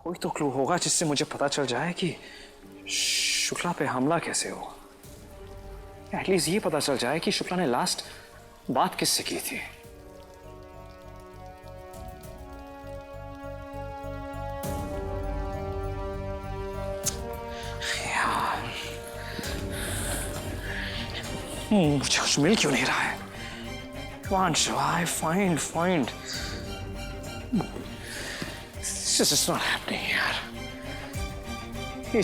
कोई तो क्लू होगा जिससे मुझे पता चल जाए कि शुक्ला पे हमला कैसे हुआ। एटलीस्ट ये पता चल जाए कि शुक्ला ने लास्ट बात किससे की थी। यार, मुझे कुछ मिल क्यों नहीं रहा है? Can't survive, find. This is just not happening, यार। ये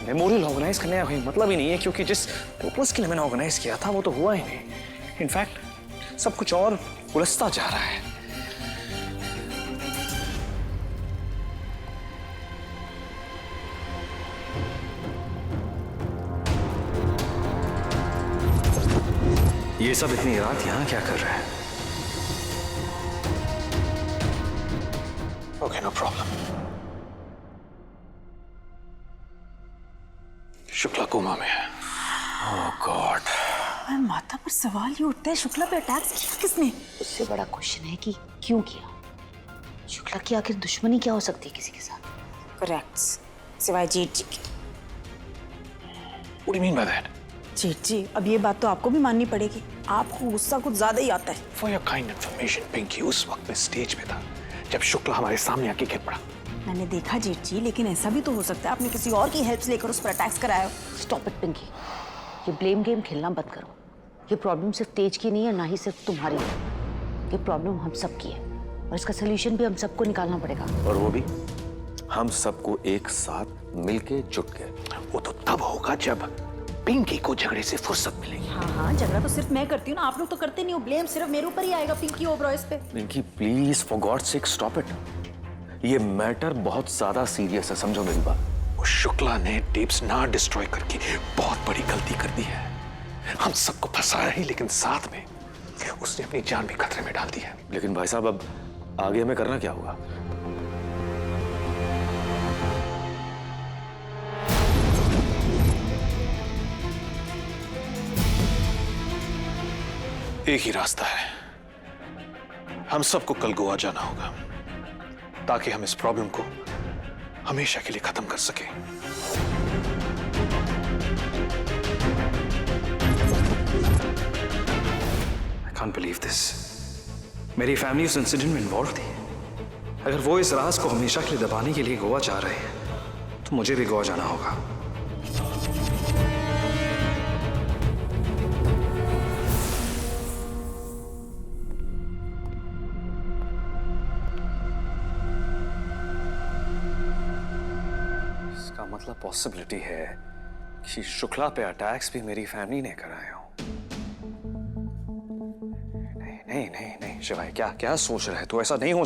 मेमोरियल ऑर्गेनाइज करने का कोई मतलब ही नहीं है, क्योंकि जिस पर्पस के लिए मैंने ऑर्गेनाइज किया था वो तो हुआ ही नहीं। इनफैक्ट सब कुछ और उलझता जा रहा है। ये सब इतनी रात यहां क्या कर रहे हैं? Okay, no problem. Shukla coma में है। Oh God. माता पर सवाल ही उठता है, शुक्ला पे अटैक किया किसने? उससे बड़ा क्वेश्चन है कि क्यों किया। शुक्ला की आखिर दुश्मनी क्या हो सकती है किसी के साथ? करेक्ट, सिवाय जेठ जी की। What do you mean by that? जेठ जी, अब ये बात तो आपको भी माननी पड़ेगी, आपको गुस्सा कुछ ज्यादा ही आता है। For your kind information, Pinky उस वक्त मैं स्टेज पे था जब शुक्ला हमारे सामने आके गिर पड़ा। मैंने देखा जेठ जी, लेकिन ऐसा भी तो हो सकता है आपने किसी और की हेल्प लेकर उस पर अटैक्स कराया हो। स्टॉप इट पिंकी, ये ब्लेम गेम खेलना बंद करो। ये प्रॉब्लम सिर्फ तेज की नहीं है, ना ही सिर्फ तुम्हारी है। ये प्रॉब्लम हम सब की है और इसका सोल्यूशन भी हम सबको निकालना पड़ेगा। और वो भी हम सबको एक साथ मिलके जुट के। वो तो तब होगा जब पिंकी को झगड़े से फुर्सत मिलेगी। हाँ, झगड़ा तो सिर्फ मैं करती हूँ ना, आप लोग तो करते नहीं हो। ब्लेम सिर्फ मेरे ऊपर ही आएगा पिंकी ओबरॉयज पे। Pinky please for God sake stop it. ये मैटर बहुत ज्यादा सीरियस है, समझो मेरी बात। वो शुक्ला ने टेप्स ना डिस्ट्रॉय करके बहुत बड़ी गलती कर दी है। हम सबको फंसाया ही, लेकिन साथ में उसने अपनी जान भी खतरे में डाल दी है। लेकिन भाई साहब, अब आगे हमें करना क्या होगा? एक ही रास्ता है, हम सबको कल गोवा जाना होगा ताकि हम इस प्रॉब्लम को हमेशा के लिए खत्म कर सके। I can't believe this. मेरी फैमिली उस इंसिडेंट में इन्वॉल्व थी। अगर वो इस राज को हमेशा के लिए दबाने के लिए गोवा जा रहे हैं तो मुझे भी गोवा जाना होगा। मतलब पॉसिबिलिटी है कि शुक्ला पे अटैक्स भी मेरी फैमिली ने कराए हो। नहीं शिवाय, क्या सोच रहे तू? ऐसा नहीं हो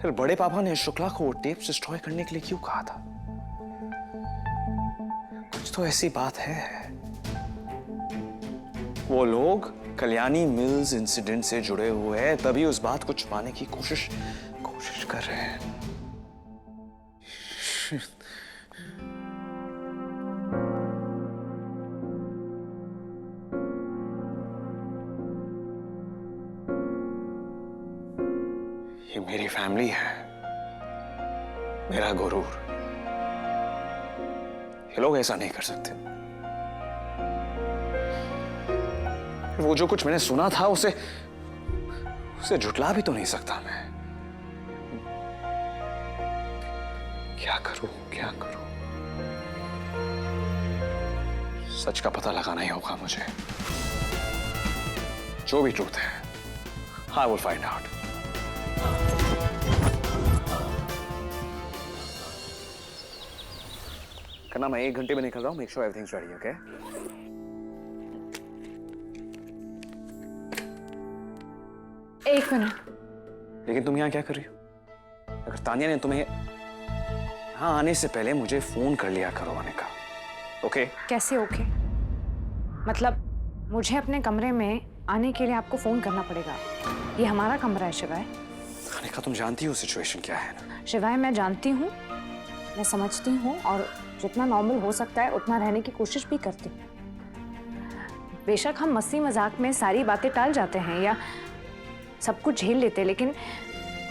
फिर बड़े पापा ने शुक्ला को टेप्स डिस्ट्रॉय करने के लिए क्यों कहा था? कुछ तो ऐसी बात है। वो लोग कल्याणी मिल्स इंसिडेंट से जुड़े हुए हैं, तभी उस बात को छुपाने की कोशिश कर रहे हैं। ये मेरी फैमिली है, मेरा गुरूर। ये लोग ऐसा नहीं कर सकते। वो जो कुछ मैंने सुना था उसे झुटला भी तो नहीं सकता मैं। क्या करूं? सच का पता लगाना ही होगा मुझे। जो भी ट्रूथ है, I will find out. करना, मैं 1 घंटे में निकल रहा हूं। Make sure everything's ready, okay? एक मिनट। लेकिन तुम यहां क्या कर रही हो? अगर तानिया ने तुम्हें यहां आने से पहले मुझे फोन कर लिया करो आने का, ओके? कैसे ओके? मतलब मुझे अपने कमरे में आने के लिए आपको फोन करना पड़ेगा? ये हमारा कमरा है शिवाय। अनिका, तुम जानती हो सिचुएशन क्या है ना? शिवाय, मैं जानती हूँ, मैं समझती हूँ और जितना नॉर्मल हो सकता है उतना रहने की कोशिश भी करती हूँ। बेशक हम मस्ती मजाक में सारी बातें टाल जाते हैं या सब कुछ झेल लेते हैं, लेकिन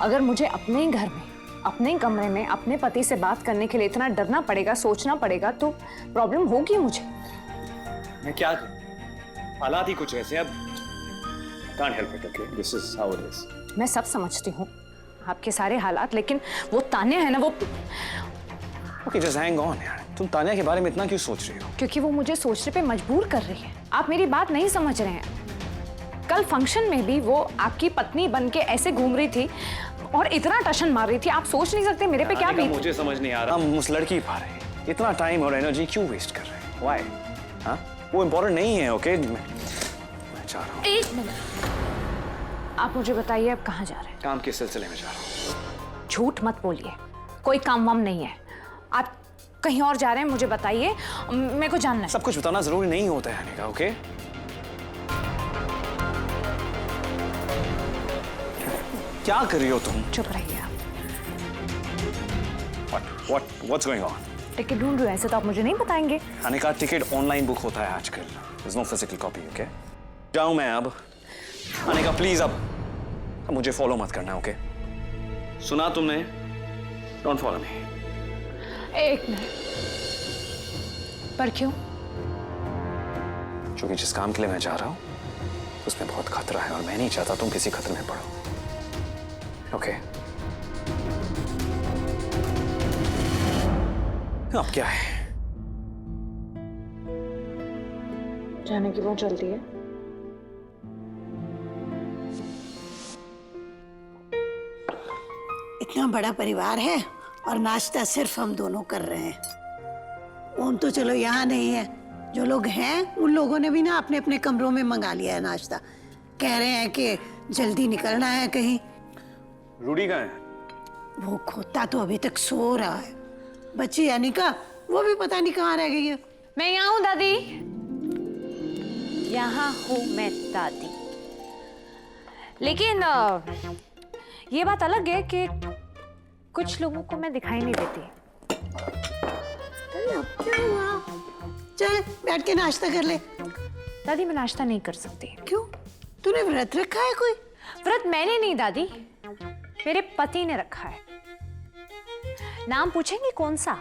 अगर मुझे अपने ही घर में, अपने ही कमरे में अपने पति से बात करने के लिए इतना डरना पड़ेगा, सोचना पड़ेगा, तो प्रॉब्लम होगी मुझे। मैं क्या करूं? हालात ही कुछ ऐसे, अब can't help it, okay? This is how it is. मैं सब समझती हूँ आपके सारे हालात, लेकिन वो तान्या है ना, वो Okay, just hang on यार। तुम तान्या के बारे में इतना क्यों सोच रही हो? क्योंकि वो मुझे सोचने पे मजबूर कर रही है। आप मेरी बात नहीं समझ रहे हैं। कल फंक्शन में भी वो आपकी पत्नी बन के ऐसे घूम रही थी और इतना टशन मार रही थी, आप सोच नहीं सकते मेरे पे क्या बीती। मुझे समझ नहीं आ रहा, हम उस लड़की पा रहे हैं, इतना टाइम और एनर्जी क्यों वेस्ट कर रहे हैं? Why? हाँ? वो इम्पोर्टेंट नहीं है, ओके? मैं चाह रहा हूँ। एक मिनट, आप मुझे बताइए आप कहाँ जा रहे हैं? काम के सिलसिले में जा रहा हूँ। झूठ मत बोलिए, कोई काम वाम नहीं है। आप कहीं और जा रहे हैं, मुझे बताइए, मेरे को जानना है। सब कुछ बताना जरूरी नहीं होता है अनिका, ओके? क्या कर रही हो तुम? चुप रहिए आप। What's going on? टिकट ढूंढ रही हूँ, ऐसे तो आप मुझे नहीं बताएंगे। अनिका, टिकट ऑनलाइन बुक होता है आजकल। There's no physical copy, okay? जाऊं मैं अब? अनिका प्लीज, अब मुझे फॉलो मत करना, ओके? सुना तुमने? Don't follow me. एक मिनट, पर क्यों? क्योंकि जिस काम के लिए मैं जा रहा हूं उसमें बहुत खतरा है और मैं नहीं चाहता तुम किसी खतरे में पड़ो, ओके? अब क्या है? जाने की बहुत जल्दी है। इतना बड़ा परिवार है और नाश्ता सिर्फ हम दोनों कर रहे हैं। ओम तो चलो यहाँ नहीं है, जो लोग हैं उन लोगों ने भी ना अपने अपने कमरों में मंगा लिया है नाश्ता। कह रहे हैं कि जल्दी निकलना है कहीं। रूडी कहाँ है? वो खोता तो अभी तक सो रहा है। बच्ची अनिका वो भी पता नहीं कहाँ रह गई है। मैं यहाँ हूँ दादी, यहाँ हूँ मैं दादी। लेकिन ये बात अलग है कि कुछ लोगों को मैं दिखाई नहीं देती। अरे अब क्या हुआ? चल बैठ के नाश्ता कर ले। दादी मैं नाश्ता नहीं कर सकती। क्यों? तूने व्रत रखा है कोई? व्रत मैंने नहीं दादी, मेरे पति ने रखा है। नाम पूछेंगे कौन सा?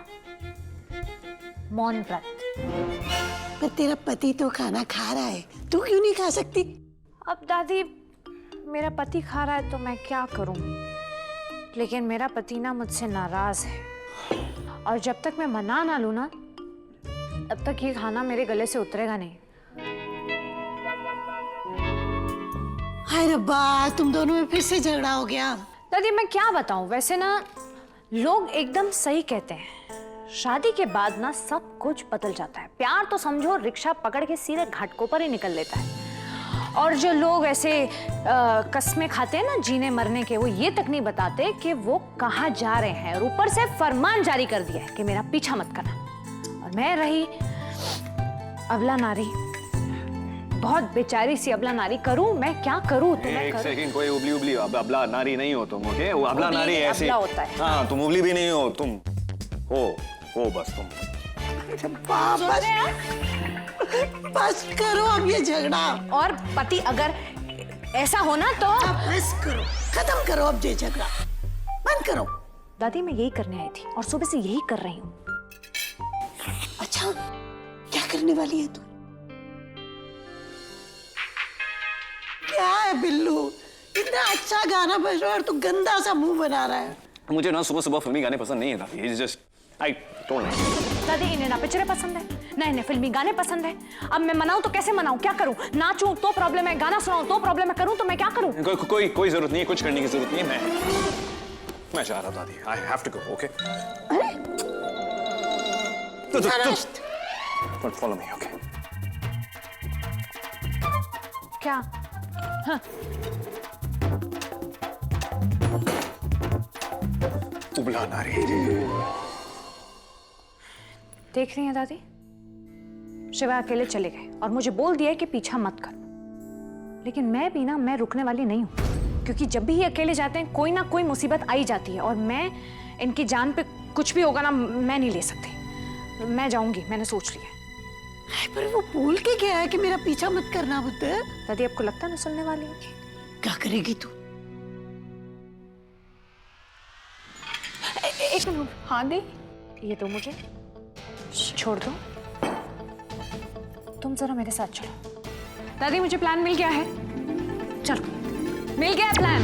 मौन व्रत। पर तेरा पति तो खाना खा रहा है, तू क्यों नहीं खा सकती? अब दादी मेरा पति खा रहा है तो मैं क्या करूं? लेकिन मेरा पति ना मुझसे नाराज है और जब तक मैं मना ना लूं ना तब तक ये खाना मेरे गले से उतरेगा नहीं। हाय रब्बा, तुम दोनों में फिर से झगड़ा हो गया। दादी मैं क्या बताऊं, वैसे ना लोग एकदम सही कहते हैं, शादी के बाद ना सब कुछ बदल जाता है। प्यार तो समझो रिक्शा पकड़ के सीधे घाटों पर ही निकल लेता है। और जो लोग ऐसे कस्में खाते हैं ना जीने मरने के, वो ये तक नहीं बताते कि वो कहाँ जा रहे हैं और ऊपर से फरमान जारी कर दिया है कि मेरा पीछा मत करना। और मैं रही अबला नारी, बहुत बेचारी सी अबला नारी। करूं मैं क्या करूं? तो मैं एक करूं। सेकंड, कोई उबली उबली अबला नारी नहीं हो तुम, ओके? वो अबला नारी ऐसी अबला होता है। हाँ, तुम उबली भी नहीं हो, तुम हो बस तुम। बस करो अब ये झगड़ा। और पति अगर ऐसा हो ना तो अब बस करो, खत्म करो अब ये झगड़ा, बंद करो। दादी मैं यही करने आई थी और सुबह से यही कर रही हूँ। अच्छा क्या करने वाली है तू? क्या है बिल्लू, इतना अच्छा गाना बज रहा है और तू गंदा सा मुंह बना रहा है। मुझे ना सुबह सुबह फिल्मी गाने पसंद नहीं है दादी। It's just I don't like it. दादी इन्हें ना पिक्चरें पसंद है ना इन्हें फिल्मी गाने पसंद है। अब मैं मनाऊं तो कैसे मनाऊं? क्या करूं? नाचूं तो प्रॉब्लम है, गाना सुनाऊं तो प्रॉब्लम है, करूं तो मैं क्या करूं? कोई जरूरत नहीं है, कुछ करने की जरूरत नहीं है। मैं चाह रहा हूँ दादी। I have to go, okay? अरे Don't follow me, okay? क्या? हाँ। उबला नारी। देख रही हैं दादी, शिवा अकेले चले गए और मुझे बोल दिया कि पीछा मत करो। लेकिन मैं रुकने वाली नहीं हूँ, क्योंकि जब भी ये अकेले जाते हैं कोई ना कोई मुसीबत आई जाती है और मैं इनकी जान पे कुछ भी होगा ना मैं नहीं ले सकती। मैं जाऊंगी, मैंने सोच लिया। पर वो बोल के क्या है कि मेरा पीछा मत करना पुत्र? दादी आपको लगता है मैं सुनने वाली हूँ? क्या करेगी तू? एक मिनट हाथ दे, ये दो मुझे, छोड़ दो। तुम जरा मेरे साथ चलो। दादी मुझे प्लान मिल गया है, चलो मिल गया प्लान।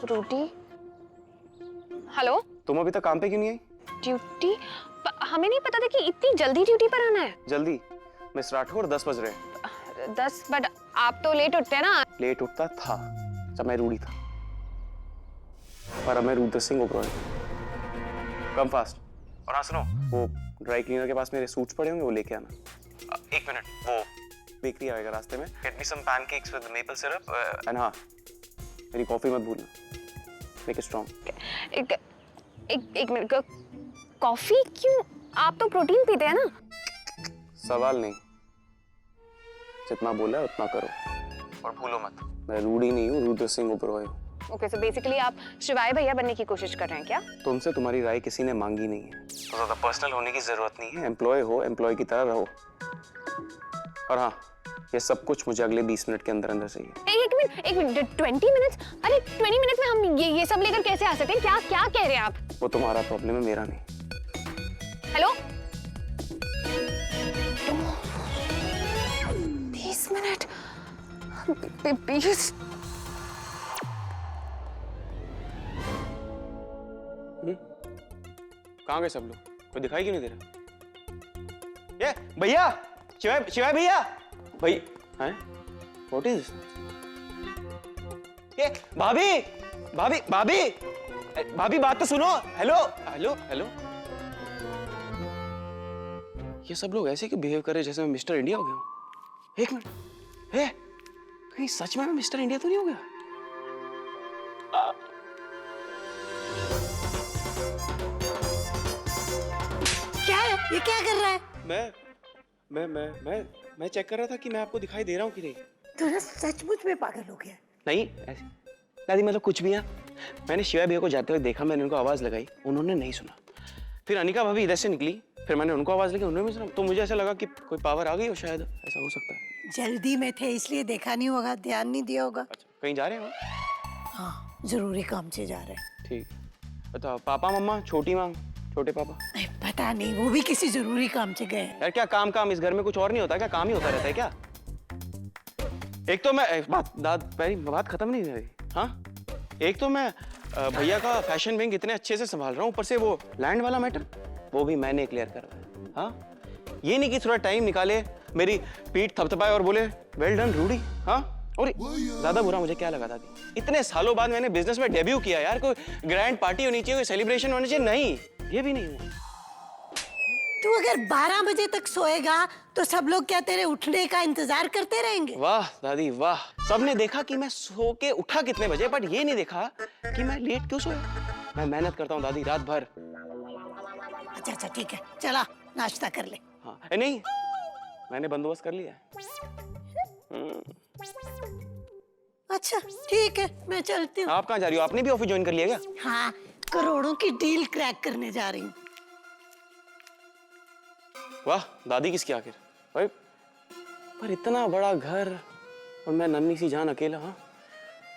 रोटी, हेलो। तुम अभी तक काम पे क्यों नहीं आई? ड्यूटी? हमें नहीं पता था कि इतनी जल्दी ड्यूटी पर आना है। जल्दी? मिस राठौर 10 बज रहे हैं। 10? बट आप तो लेट उठते हैं ना। लेट उठता था जब मैं रूडी था, पर अब मैं रुद्र सिंह ओबरॉय। Come fast. और हाँ सुनो, वो ड्राई क्लीनर के पास मेरे सूट्स पड़े होंगे, वो लेके आना। 1 मिनट, वो बेकरी आएगा रास्ते में। Get me some pancakes with maple syrup and हाँ, मेरी कॉफी मत भूलना। Make it strong. एक मिनट, कॉफी क्यों? आप तो प्रोटीन पीते हैं ना। सवाल नहीं, जितना बोला है उतना करो और भूलो मत, मैं रूडी नहीं हूँ, रुद्र सिंह ओबरॉय हूँ। ओके, सो बेसिकली आप शिवाय भैया बनने की कोशिश कर रहे हैं क्या? तुमसे तुम्हारी राय किसी ने मांगी नहीं है, तो ज्यादा पर्सनल होने की जरूरत नहीं है। एम्प्लॉय हो, एम्प्लॉय की तरह रहो। और हाँ, ये सब कुछ मुझे अगले 20 मिनट के अंदर अंदर चाहिए। एक मिनट 20 मिनट्स? अरे 20 मिनट में हम ये सब लेकर कैसे आ सकते हैं? क्या कह रहे हैं आप? वो तुम्हारा प्रॉब्लम है, मेरा नहीं। Hello, 20 minute? 20? कहाँ गए सब लोग? कोई दिखाई क्यों नहीं दे रहा? ये भैया, शिवाय भैया, भाई हैं? What is? ये भाभी, भाभी बात तो सुनो। हेलो। ये सब लोग ऐसे क्यों बिहेव कर रहे जैसे मैं मिस्टर इंडिया हो गया हूँ? एक मिनट, कहीं सच में मैं मिस्टर इंडिया तो नहीं हो गया? क्या है ये? क्या कर रहा है? मैं चेक कर रहा था कि मैं आपको दिखाई दे रहा हूँ कि नहीं। तू ना सचमुच में पागल हो गया। नहीं ऐसे दादी, मतलब कुछ भी है। मैंने शिवा भैया को जाते हुए देखा, मैंने उनको आवाज लगाई, उन्होंने नहीं सुना। फिर अनिका भाभी इधर से निकली, फिर मैंने उनको आवाज लगी, उन्होंने भी सुना। तो मुझे ऐसा लगा कि कोई पावर आ गई हो, शायद ऐसा हो सकता है। जल्दी में थे इसलिए देखा नहीं होगा, ध्यान नहीं दिया होगा। अच्छा, कहीं जा रहे हैं? हाँ, जरूरी काम से जा रहे हैं। ठीक। बताओ, पापा मम्मा, छोटी माँ, छोटे पापा? पता नहीं, वो भी किसी जरूरी काम से गए। यार क्या काम, इस घर में कुछ और नहीं होता क्या? काम ही होता रहता है क्या? एक तो मैं बात खत्म नहीं हुई। हाँ, एक तो मैं भैया का फैशन विंग इतने अच्छे से संभाल रहा हूँ, ऊपर से वो लैंड वाला मैटर वो भी मैंने क्लियर करवाया। हाँ, ये नहीं कि थोड़ा टाइम निकाले, मेरी पीठ थपथपाए और बोले वेल डन रूडी। हाँ, और ज्यादा बुरा मुझे क्या लगा था? इतने सालों बाद मैंने बिजनेस में डेब्यू किया यार, कोई ग्रैंड पार्टी होनी चाहिए, कोई सेलिब्रेशन होनी चाहिए। नहीं, ये भी नहीं हुआ। तू अगर 12 बजे तक सोएगा तो सब लोग क्या तेरे उठने का इंतजार करते रहेंगे? वाह दादी वाह, सबने देखा कि मैं सो के उठा कितने बजे, बट ये नहीं देखा कि मैं लेट क्यों सोया। मैं मेहनत करता हूँ दादी, रात भर। अच्छा ठीक है, चला नाश्ता कर ले। हाँ, नहीं, मैंने बंदोबस्त कर लिया है। अच्छा ठीक है, मैं चलती हूँ। आप कहाँ जा रही हो? आपने भी ऑफिस ज्वाइन कर लिया क्या? हाँ, करोड़ों की डील क्रैक करने जा रही हूँ। वाह दादी, किसकी आखिर? भाई, पर इतना बड़ा घर और मैं नन्ही सी जान अकेला। हाँ,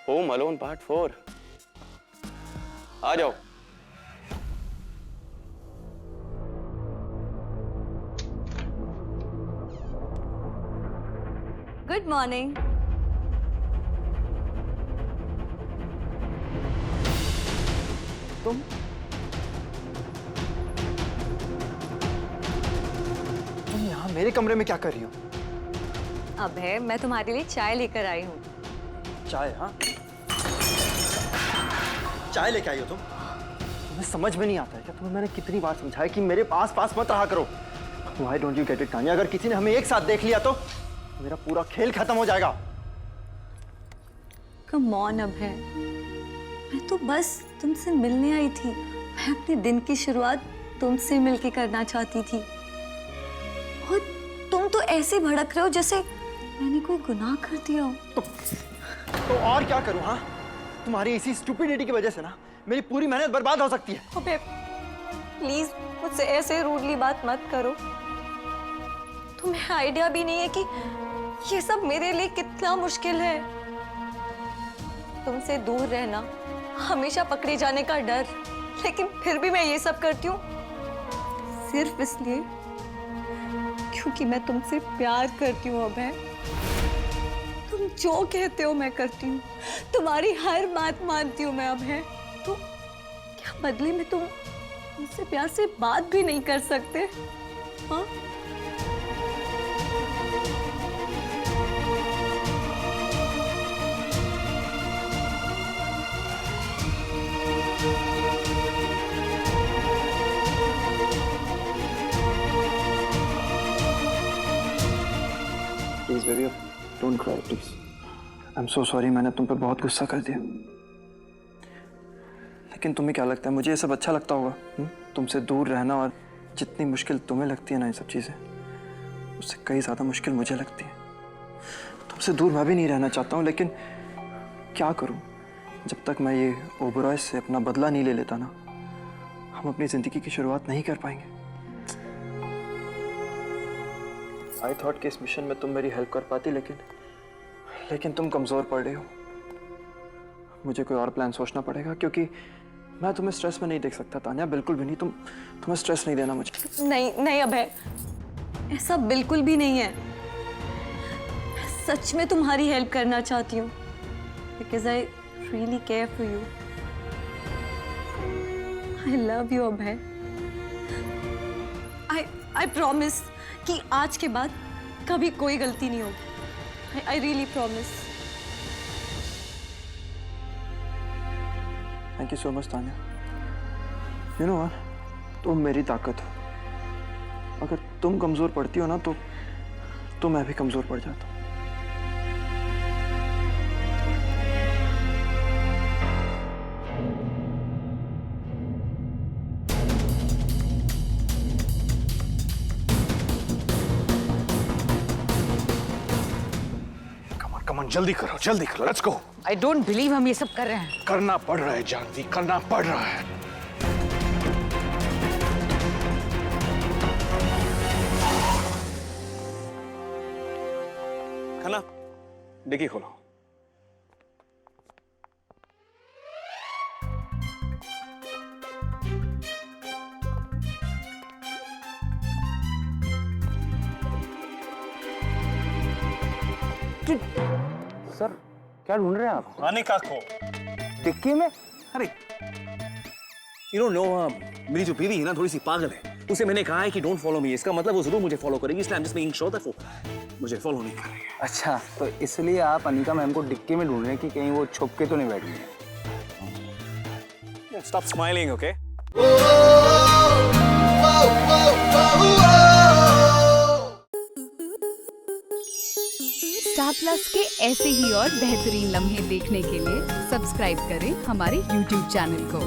होम अलोन पार्ट 4। आ जाओ। Good morning. तुम यहाँ मेरे कमरे में क्या कर रही हो? अभय, मैं तुम्हारे लिए चाय लेकर आई हूँ। चाय? हाँ, चाय लेके आई हो तुम? तुम्हें समझ में नहीं आता है क्या? तुम्हें मैंने कितनी बार समझाया कि मेरे पास मत रहा करो। Why don't you get it, Tania? अगर किसी ने हमें एक साथ देख लिया तो मेरा पूरा खेल खत्म हो जाएगा। कम ऑन अभय, मैं तो बस तुमसे मिलने आई थी। मैं अपने दिन की शुरुआत तुमसे मिलके करना चाहती थी, और तुम तो ऐसे भड़क रहे हो जैसे मैंने कोई गुनाह कर दिया हो। तो और क्या करूं? हाँ, तुम्हारी इसी स्टूपिडिटी की वजह से ना मेरी पूरी मेहनत बर्बाद हो सकती है। अबे प्लीज मुझसे ऐसे रूडली बात मत करो। तुम्हें आइडिया भी नहीं है कि ये सब मेरे लिए कितना मुश्किल है। तुमसे दूर रहना, हमेशा पकड़े जाने का डर, लेकिन फिर भी मैं ये सब करती हूँ सिर्फ इसलिए क्योंकि मैं तुमसे प्यार करती हूँ अभय। तुम जो कहते हो मैं करती हूँ, तुम्हारी हर बात मानती हूँ मैं अभय। तो क्या बदले में तुम मुझसे प्यार से बात भी नहीं कर सकते? हाँ? Please baby, don't cry please. I am so sorry, मैंने तुम पे बहुत गुस्सा कर दिया। लेकिन तुम्हें क्या लगता है मुझे ये सब अच्छा लगता होगा? तुमसे दूर रहना, और जितनी मुश्किल तुम्हें लगती है ना ये सब चीज़ें, उससे कई ज़्यादा मुश्किल मुझे लगती है। तुमसे दूर मैं भी नहीं रहना चाहता हूँ, लेकिन क्या करूँ? जब तक मैं ये ओबरॉय से अपना बदला नहीं ले लेता ना, हम अपनी ज़िंदगी की शुरुआत नहीं कर पाएंगे। आई थॉट कि इस मिशन में तुम मेरी हेल्प कर पाती, लेकिन तुम कमज़ोर पड़ रही हो। मुझे कोई और प्लान सोचना पड़ेगा, क्योंकि मैं तुम्हें स्ट्रेस में नहीं देख सकता तान्या, बिल्कुल भी नहीं। तुम्हें स्ट्रेस नहीं देना मुझे। नहीं नहीं अभय, ऐसा बिल्कुल भी नहीं है। मैं सच में तुम्हारी हेल्प करना चाहती हूँ, because I really care for you. I love you Abhay. I promise कि आज के बाद कभी कोई गलती नहीं होगी। I really promise. Thank you so much Tanya. You know what, तुम मेरी ताकत हो। अगर तुम कमज़ोर पड़ती हो ना तो मैं भी कमज़ोर पड़ जाता हूँ। कमन जल्दी करो, let's go. I don't believe हम ये सब कर रहे हैं। करना पड़ रहा है जानवी, करना पड़ रहा है। खाना डिग्गी खोलो। सर क्या ढूंढ रहे हैं आप? अनिका को टिक्की में? अरे यू डोंट नो, मेरी जो बीवी है ना थोड़ी सी पागल है। उसे मैंने कहा है कि डोंट फॉलो मी, इसका मतलब वो जरूर मुझे फॉलो करेगी, इसलिए I am just making sure that वो मुझे फॉलो नहीं कर रही है। अच्छा, तो इसलिए आप अनिका मैम को डिक्की में ढूंढ रहे हैं कि कहीं वो छुप के तो नहीं बैठ गई है। Stop smiling, okay? Star plus के ऐसे ही और बेहतरीन लम्हे देखने के लिए सब्सक्राइब करें हमारे YouTube चैनल को।